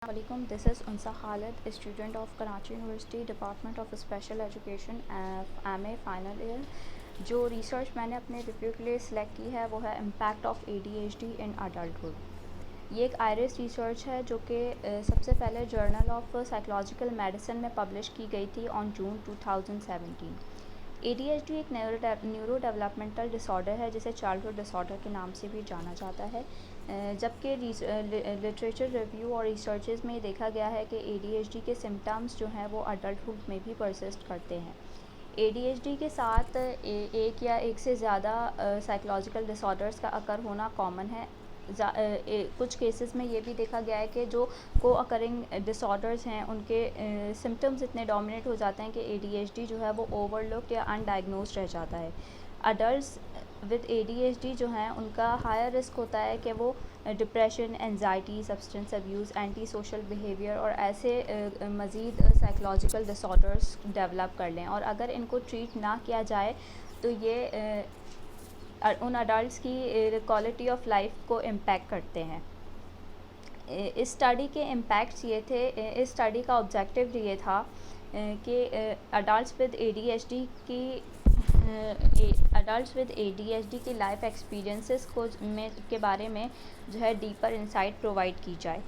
Assalamualaikum. This is Unsa Khalid, a student of Karachi University Department of Special Education MA final year. जो research मैंने अपने review के लिए select की है वो है impact of ADHD in adulthood. ये एक आयरिस रिसर्च है जो कि सबसे पहले जर्नल ऑफ साइकोलॉजिकल मेडिसिन में पब्लिश की गई थी ऑन जून 2017। ADHD एक न्यूरो डेवलपमेंटल डिसऑर्डर है जिसे चाइल्डहुड डिसऑर्डर के नाम से भी जाना जाता है। जबकि लिटरेचर रिव्यू और रिसर्चेस में देखा गया है कि ADHD के सिम्टम्स जो हैं वो अडल्टहुड में भी परसिस्ट करते हैं। ADHD के साथ एक या एक से ज़्यादा साइकोलॉजिकल डिसऑर्डर्स का अकर होना कॉमन है। कुछ केसेस में ये भी देखा गया है कि जो को अकरिंग डिसऑर्डर्स हैं उनके सिम्टम्स इतने डोमिनेट हो जाते हैं कि ADHD जो है वो ओवरलुक्ड या अनडायग्नोस्ड रह जाता है। अडल्ट्स विद ADHD जो हैं उनका हायर रिस्क होता है कि वो depression, anxiety, substance abuse, anti social behaviour और ऐसे मज़ीद साइकोलॉजिकल डिसऑर्डर्स डेवलप कर लें, और अगर इनको ट्रीट ना किया जाए तो ये उन अडल्ट्स की क्वालिटी ऑफ लाइफ को इम्पैक्ट करते हैं। इस स्टडी के इम्पैक्ट्स ये थे, इस स्टडी का ऑब्जेक्टिव ये था कि अडल्ट्स विद ADHD की लाइफ एक्सपीरियंसेस के बारे में जो है डीपर इंसाइट प्रोवाइड की जाए,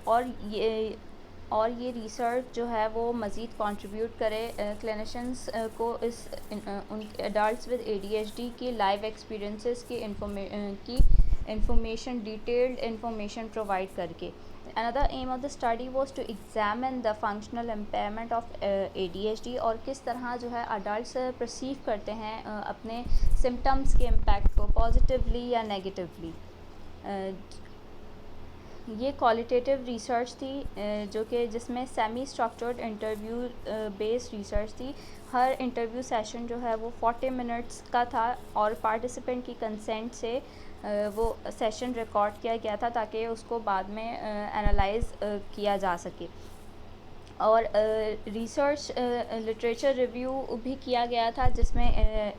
और ये रिसर्च जो है वो मज़ीद कंट्रीब्यूट करे क्लिनिशंस को इस उन अडल्ट्स विद ADHD की लाइफ एक्सपीरियंसेस की इंफॉर्मेशन, डिटेल्ड इंफॉर्मेशन प्रोवाइड करके। Another aim of the study was to examine the functional impairment of ADHD और किस तरह जो है अडल्ट्स परसीव करते हैं अपने सिम्टम्स के इम्पैक्ट को पॉजिटिवली या नेगेटिवली। ये क्वालिटेटिव रिसर्च थी जो कि जिसमें semi structured interview based research थी। हर इंटरव्यू सेशन जो है वो 40 मिनट्स का था और पार्टिसिपेंट की कंसेंट से वो सेशन रिकॉर्ड किया गया था ताकि उसको बाद में एनालाइज किया जा सके। और रिसर्च लिटरेचर रिव्यू भी किया गया था जिसमें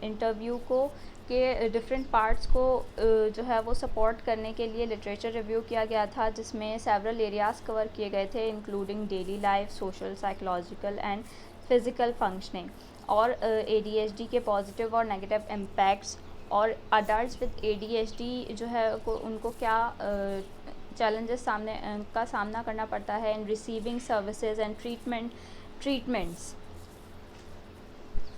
इंटरव्यू को के डिफरेंट पार्ट्स को जो है वो सपोर्ट करने के लिए लिटरेचर रिव्यू किया गया था, जिसमें सेवरल एरियाज़ कवर किए गए थे including daily life, social, psychological and physical functioning, और ADHD के पॉजिटिव और नेगेटिव इम्पैक्ट्स, और अडल्ट्स विद ADHD जो है उनको क्या चैलेंजेस का सामना करना पड़ता है in receiving services and treatments.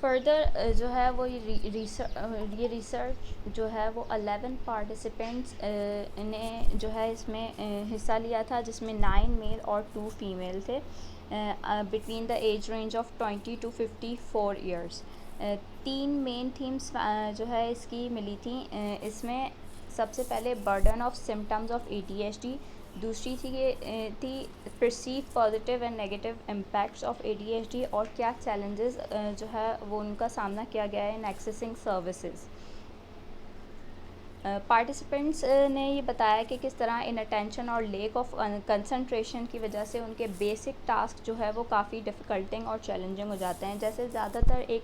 Further जो है वो ये रिसर्च जो है वो 11 पार्टिसिपेंट्स ने जो है इसमें हिस्सा लिया था, जिसमें 9 मेल और 2 फीमेल थे between the age range of 20 to 54 years. 3 main themes जो है इसकी मिली थी। इसमें सबसे पहले burden of symptoms of ADHD, दूसरी थी perceive positive and negative impacts of ADHD और क्या चैलेंजेस जो है वो उनका सामना किया गया है इन एक्सेसिंग सर्विसेज। पार्टिसिपेंट्स ने ये बताया कि किस तरह इन अटेंशन और लेक ऑफ कंसंट्रेशन की वजह से उनके बेसिक टास्क जो है वो काफ़ी डिफ़िकल्टिंग और चैलेंजिंग हो जाते हैं। जैसे ज़्यादातर एक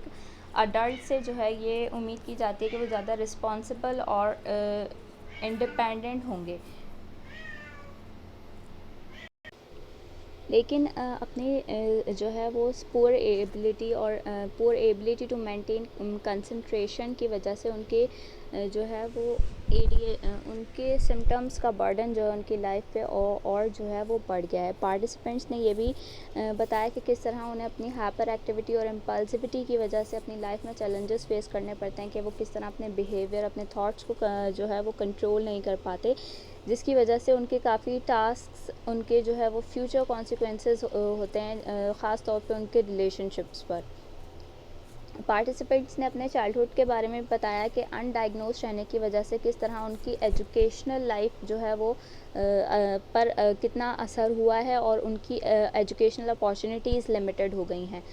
अडल्ट से जो है ये उम्मीद की जाती है कि वो ज़्यादा रिस्पॉन्सिबल और इंडिपेंडेंट होंगे, लेकिन अपने जो है वो poor ability to maintain concentration की वजह से उनके जो है वो उनके सिम्टम्स का बर्डन जो है उनकी लाइफ पे और जो है वो बढ़ गया है। पार्टिसिपेंट्स ने ये भी बताया कि किस तरह उन्हें अपनी हाइपर एक्टिविटी और इम्पल्सिविटी की वजह से अपनी लाइफ में चैलेंजेस फेस करने पड़ते हैं कि वो किस तरह अपने बिहेवियर, अपने थॉट्स को जो है वो कंट्रोल नहीं कर पाते, जिसकी वजह से उनके काफ़ी टास्क्स उनके जो है वो फ्यूचर कॉन्सिक्वेंसेस होते हैं, ख़ास तौर पे उनके रिलेशनशिप्स पर। पार्टिसिपेंट्स ने अपने चाइल्डहुड के बारे में बताया कि अनडायग्नोज रहने की वजह से किस तरह उनकी एजुकेशनल लाइफ जो है वो पर कितना असर हुआ है और उनकी एजुकेशनल अपॉर्चुनिटीज़ लिमिटेड हो गई हैं।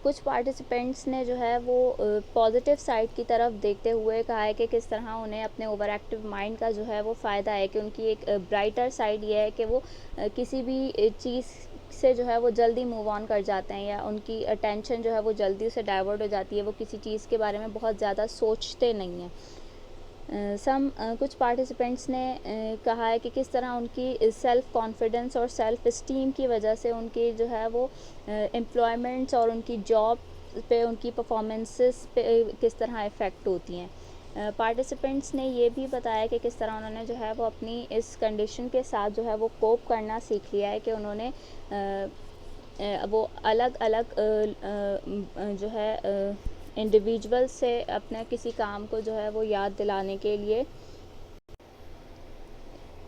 कुछ पार्टिसिपेंट्स ने जो है वो पॉजिटिव साइड की तरफ देखते हुए कहा है कि किस तरह उन्हें अपने ओवर एक्टिव माइंड का जो है वो फ़ायदा है कि उनकी एक ब्राइटर साइड ये है कि वो किसी भी चीज़ से जो है वो जल्दी मूव ऑन कर जाते हैं, या उनकी अटेंशन जो है वो जल्दी से डाइवर्ट हो जाती है, वो किसी चीज़ के बारे में बहुत ज़्यादा सोचते नहीं हैं। कुछ पार्टिसिपेंट्स ने कहा है कि किस तरह उनकी सेल्फ़ कॉन्फिडेंस और सेल्फ़ इस्टीम की वजह से उनकी जो है वो एम्प्लॉयमेंट्स और उनकी जॉब पे उनकी परफॉर्मेंसेस पे किस तरह इफ़ेक्ट होती हैं। पार्टिसिपेंट्स ने ये भी बताया कि किस तरह उन्होंने जो है वो अपनी इस कंडीशन के साथ जो है वो कोप करना सीख लिया है कि उन्होंने वो अलग अलग जो है इंडिविजुअल से अपने किसी काम को जो है वो याद दिलाने के लिए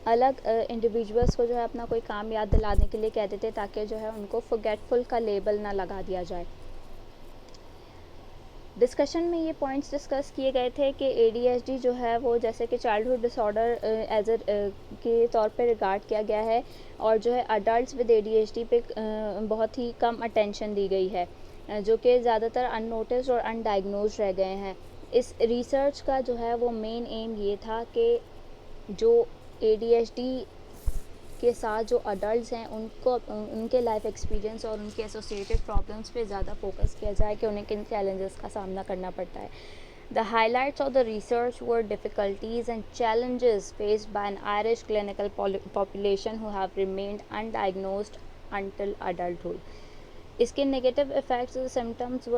अलग इंडिविजुअल्स को जो है अपना कोई काम याद दिलाने के लिए कहते थे ताकि जो है उनको फॉरगेटफुल का लेबल ना लगा दिया जाए। डिस्कशन में ये पॉइंट्स डिस्कस किए गए थे कि ADHD जो है वो जैसे कि चाइल्डहुड डिसऑर्डर एज के तौर पे रिगार्ड किया गया है और जो है अडल्ट्स विद ADHD पे बहुत ही कम अटेंशन दी गई है, जो कि ज़्यादातर अननोटिस्ड और अनडायग्नोज्ड रह गए हैं। इस रिसर्च का जो है वो मेन एम ये था कि जो ADHD के साथ जो अडल्ट्स हैं उनको उनके लाइफ एक्सपीरियंस और उनके एसोसिएटेड प्रॉब्लम्स पे ज़्यादा फोकस किया जाए कि उन्हें किन चैलेंजेस का सामना करना पड़ता है। The highlights of the research were difficulties and challenges faced by an Irish clinical population who have remained undiagnosed until adulthood. इसके नेगेटिव इफ़ेक्ट्स और सिम्टम्स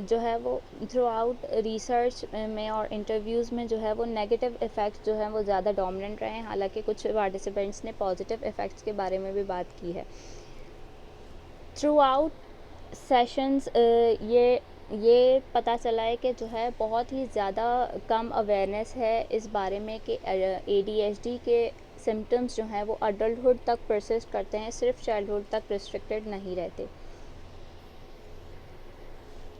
जो है वो थ्रू आउट रिसर्च में और इंटरव्यूज़ में जो है वो नेगेटिव इफ़ेक्ट्स जो हैं वो ज़्यादा डोमिनेंट रहे हैं, हालांकि कुछ पार्टिसिपेंट्स ने पॉजिटिव इफ़ेक्ट्स के बारे में भी बात की है। थ्रू आउट सेशंस ये पता चला है कि जो है बहुत ही ज़्यादा कम अवेयरनेस है इस बारे में कि ADHD के सिम्टम्स जो हैं वो अडल्टहुड तक परसिस्ट करते हैं, सिर्फ चाइल्डहुड तक रिस्ट्रिक्टेड नहीं रहते।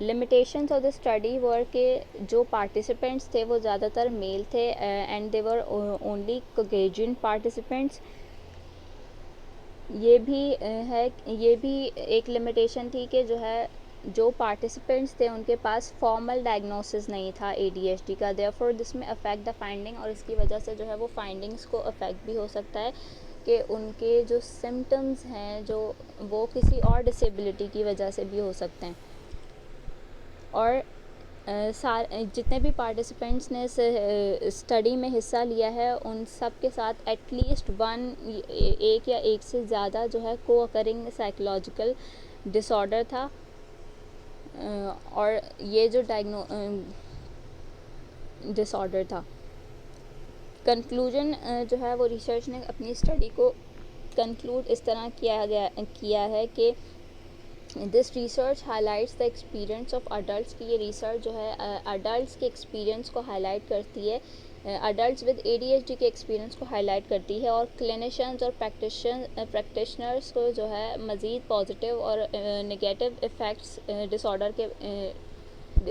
Limitations of the study were के जो पार्टिसिपेंट्स थे वो ज़्यादातर मेल थे and they were only Caucasian participants. ये भी एक लिमिटेशन थी कि जो है जो पार्टिसिपेंट्स थे उनके पास फॉर्मल डायग्नोसिस नहीं था ADHD का, देयरफॉर दिस में अफेक्ट द फाइंडिंग, और इसकी वजह से जो है वो फाइंडिंग्स को अफेक्ट भी हो सकता है कि उनके जो सिम्टम्स हैं जो वो किसी और डिसेबिलिटी की वजह से भी हो सकते हैं। और जितने भी पार्टिसिपेंट्स ने स्टडी में हिस्सा लिया है उन सब के साथ एटलीस्ट एक या एक से ज़्यादा जो है को अकरिंग साइकोलॉजिकल डिसऑर्डर था, और ये जो डिसऑर्डर था। कंक्लूजन जो है वो रिसर्च ने अपनी स्टडी को कंक्लूड इस तरह किया है कि this research highlights the experience of adults, की ये रिसर्च जो है अडल्ट्स के एक्सपीरियंस को हाईलाइट करती है, अडल्ट्स विद ADHD के एक्सपीरियंस को हाईलाइट करती है, और क्लिनिशियंस और प्रैक्टिशनर्स को जो है मज़ीद पॉजिटिव और नेगेटिव इफ़ेक्ट्स डिसऑर्डर के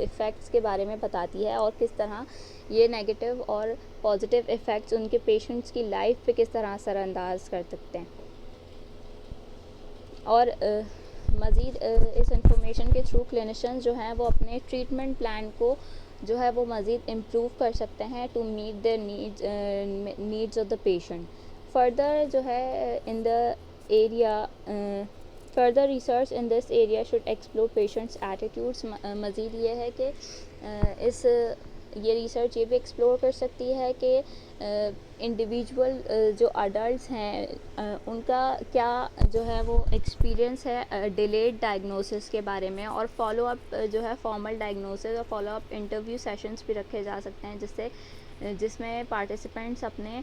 इफ़ेक्ट्स के बारे में बताती है, और किस तरह ये नेगेटिव और पॉजिटिव इफ़ेक्ट्स उनके पेशेंट्स की लाइफ पे किस तरह असरअंदाज कर सकते हैं। और मज़ीद इस इंफॉर्मेशन के थ्रू क्लिनिशियंस जो हैं वो अपने ट्रीटमेंट प्लान को जो है वो मज़ीद इम्प्रूव कर सकते हैं to meet the needs of the patient. Further जो है in the area further research in this area should explore patients attitudes. मज़ीद ये है कि ये रिसर्च ये भी एक्सप्लोर कर सकती है कि इंडिविजुअल जो अडल्ट्स हैं उनका क्या जो है वो एक्सपीरियंस है डिलेड डायग्नोसिस के बारे में, और फॉलो अप जो है फॉर्मल डायग्नोसिस और फॉलो अप इंटरव्यू सेशंस भी रखे जा सकते हैं जिसमें पार्टिसिपेंट्स अपने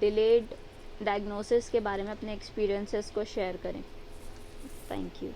डिलेड डायग्नोसिस के बारे में अपने एक्सपीरियंसेस को शेयर करें। Thank you.